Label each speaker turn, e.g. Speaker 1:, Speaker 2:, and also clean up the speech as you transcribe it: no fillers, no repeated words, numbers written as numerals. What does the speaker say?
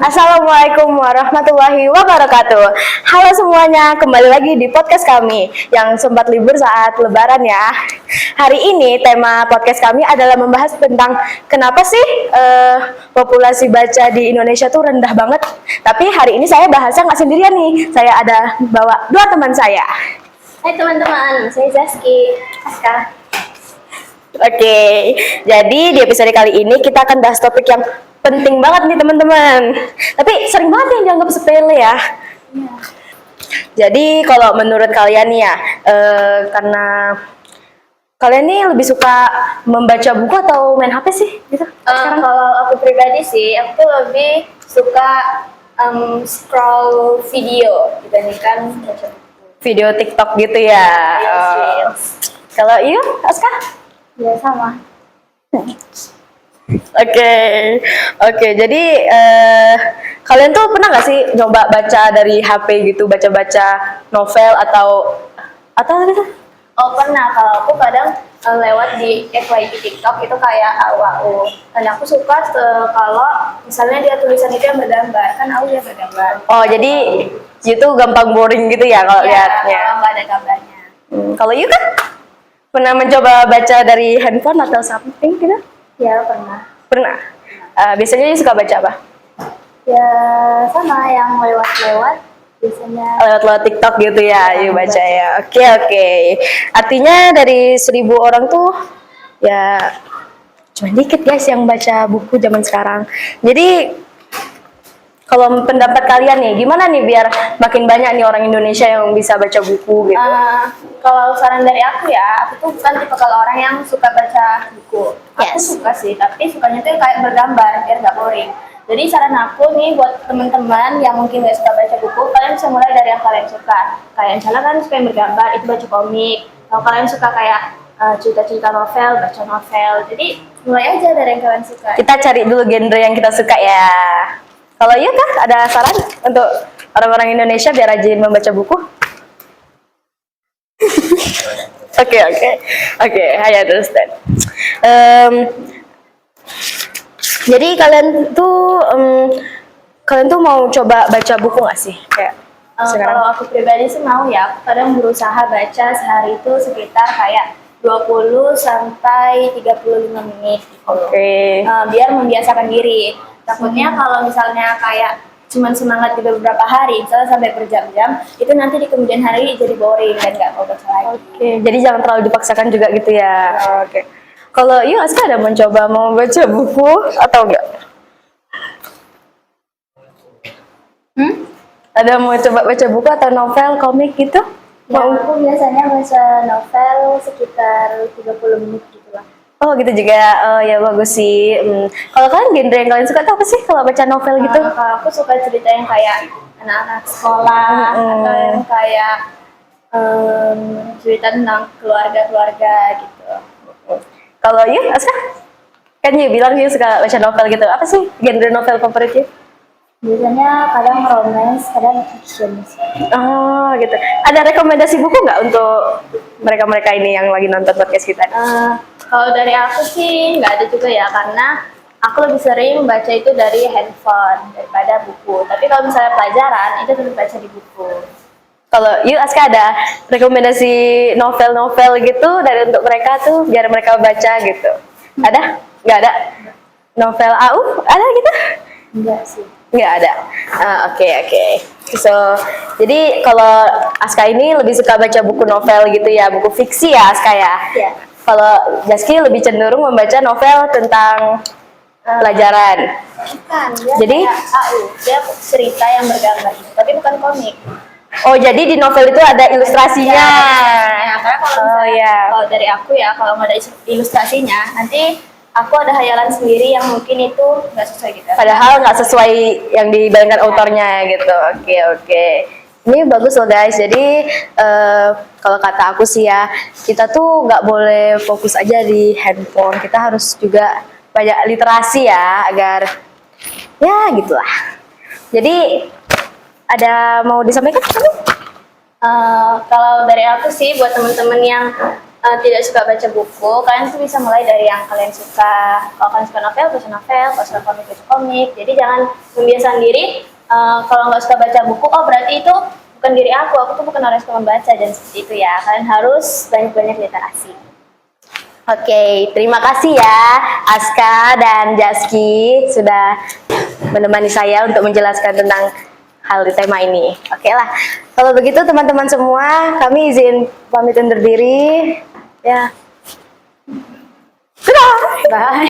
Speaker 1: Assalamualaikum warahmatullahi wabarakatuh. Halo semuanya, kembali lagi di podcast kami yang sempat libur saat lebaran ya. Hari ini tema podcast kami adalah membahas tentang kenapa sih populasi baca di Indonesia tuh rendah banget. Tapi hari ini saya bahasnya nggak sendirian nih, saya ada bawa dua teman saya.
Speaker 2: Hai teman-teman, saya Zaski, Aska.
Speaker 1: Oke, jadi di episode kali ini kita akan bahas topik yang penting banget nih teman-teman. Tapi sering banget yang dianggap sepele ya.
Speaker 2: Iya.
Speaker 1: Jadi kalau menurut kalian nih ya, karena kalian nih lebih suka membaca buku atau main HP sih? Gitu.
Speaker 2: Kalau aku pribadi sih, aku tuh lebih suka scroll video dibandingkan baca buku.
Speaker 1: Video TikTok gitu ya.
Speaker 2: Yes.
Speaker 1: Kalau iya, Aska?
Speaker 2: Ya sama.
Speaker 1: Oke. Jadi kalian tuh pernah nggak sih coba baca dari HP gitu, baca-baca novel atau gitu?
Speaker 2: Oh pernah, kalau aku kadang lewat di FYP TikTok itu kayak AU. Dan aku suka kalau misalnya dia tulisan itu yang bergambar, kan AU ya bergambar.
Speaker 1: Oh, jadi itu gampang boring gitu ya kalau lihatnya.
Speaker 2: Kalau nggak ada gambarnya.
Speaker 1: Kalau you kan pernah mencoba baca dari handphone atau something gitu?
Speaker 2: Ya pernah.
Speaker 1: Pernah. Biasanya you suka baca apa?
Speaker 2: Ya sama yang lewat-lewat biasanya.
Speaker 1: Lewat TikTok gitu ya, you baca ya. Oke. Artinya dari 1.000 orang tuh ya cuma dikit guys yang baca buku zaman sekarang. Jadi kalau pendapat kalian nih, gimana nih biar makin banyak nih orang Indonesia yang bisa baca buku gitu?
Speaker 2: Kalau saran dari aku ya, aku tuh bukan tipe kalau orang yang suka baca buku. Aku suka sih, tapi sukanya tuh kayak bergambar biar nggak boring. Jadi saran aku nih buat teman-teman yang mungkin nggak suka baca buku, kalian bisa mulai dari yang kalian suka. Kayak misalnya kan suka yang bergambar, itu baca komik. Kalau kalian suka kayak cerita-cerita novel, baca novel. Jadi mulai aja dari yang kalian suka.
Speaker 1: Kita cari dulu genre yang kita suka ya. Kalau iya kan ada saran untuk orang-orang Indonesia biar rajin membaca buku? Oke, I understand. Jadi kalian tuh mau coba baca buku nggak sih? Kayak
Speaker 2: kalau aku pribadi sih mau ya, aku kadang berusaha baca sehari itu sekitar kayak 20 sampai 35 menit gitu.
Speaker 1: Oke.
Speaker 2: Biar membiasakan diri. Takutnya kalau misalnya kayak cuman semangat di beberapa hari, misalnya sampai berjam-jam, itu nanti di kemudian hari jadi boring dan nggak mau baca lagi.
Speaker 1: Oke, jadi jangan terlalu dipaksakan juga gitu ya. Oke. Kalau you Aska ada mencoba mau baca buku atau enggak? Ada mau coba baca buku atau novel, komik gitu?
Speaker 2: Ya, aku biasanya baca novel sekitar 30 menit gitu lah.
Speaker 1: Oh gitu juga, oh ya bagus sih. Kalau kalian genre yang kalian suka tuh apa sih kalau baca novel gitu?
Speaker 2: Kalau aku suka cerita yang kayak anak-anak sekolah atau yang kayak cerita tentang keluarga-keluarga gitu.
Speaker 1: Kalau you, Aska? Kan you bilang you suka baca novel gitu. Apa sih genre novel favorit you?
Speaker 2: Biasanya kadang romance, kadang fiction.
Speaker 1: Oh gitu. Ada rekomendasi buku nggak untuk mereka-mereka ini yang lagi nonton podcast kita?
Speaker 2: Kalau dari aku sih nggak ada juga ya, karena aku lebih sering baca itu dari handphone daripada buku. Tapi kalau misalnya pelajaran, itu tetap baca di buku.
Speaker 1: Kalau you Aska ada rekomendasi novel-novel gitu dari untuk mereka tuh biar mereka baca gitu? Ada? Nggak ada? Novel AU? Ada gitu?
Speaker 2: Enggak sih.
Speaker 1: Nggak ada. Oke. So, jadi kalau Aska ini lebih suka baca buku novel gitu ya, buku fiksi ya Aska ya?
Speaker 2: Iya.
Speaker 1: Kalau Zaski lebih cenderung membaca novel tentang pelajaran.
Speaker 2: Bukan, dia
Speaker 1: Jadi?
Speaker 2: kayak AU, dia cerita yang bergambar, tapi bukan komik.
Speaker 1: Oh, jadi di novel itu ada ilustrasinya.
Speaker 2: Ya, karena kalau misalnya, kalau dari aku ya, kalau nggak ada ilustrasinya, nanti aku ada hayalan sendiri yang mungkin itu nggak sesuai gitu.
Speaker 1: Padahal nggak sesuai yang dibayangkan autornya gitu. Oke. Ini bagus loh guys. Jadi kalau kata aku sih ya, kita tuh nggak boleh fokus aja di handphone. Kita harus juga banyak literasi ya, agar ya gitulah. Jadi ada mau disampaikan?
Speaker 2: Kalau dari aku sih buat teman-teman yang tidak suka baca buku, kalian tuh bisa mulai dari yang kalian suka. Kalau kalian suka novel, baca novel. Kalau suka komik, baca komik. Jadi jangan membiasakan diri kalau nggak suka baca buku, oh berarti itu bukan diri aku tuh bukan orang yang suka membaca, dan seperti itu ya. Kalian harus banyak-banyak literasi.
Speaker 1: Oke, terima kasih ya Aska dan Jaski sudah menemani saya untuk menjelaskan tentang hal di tema ini. Oke lah, kalau begitu teman-teman semua, kami izin pamit undur diri. Ya, sudah. Bye.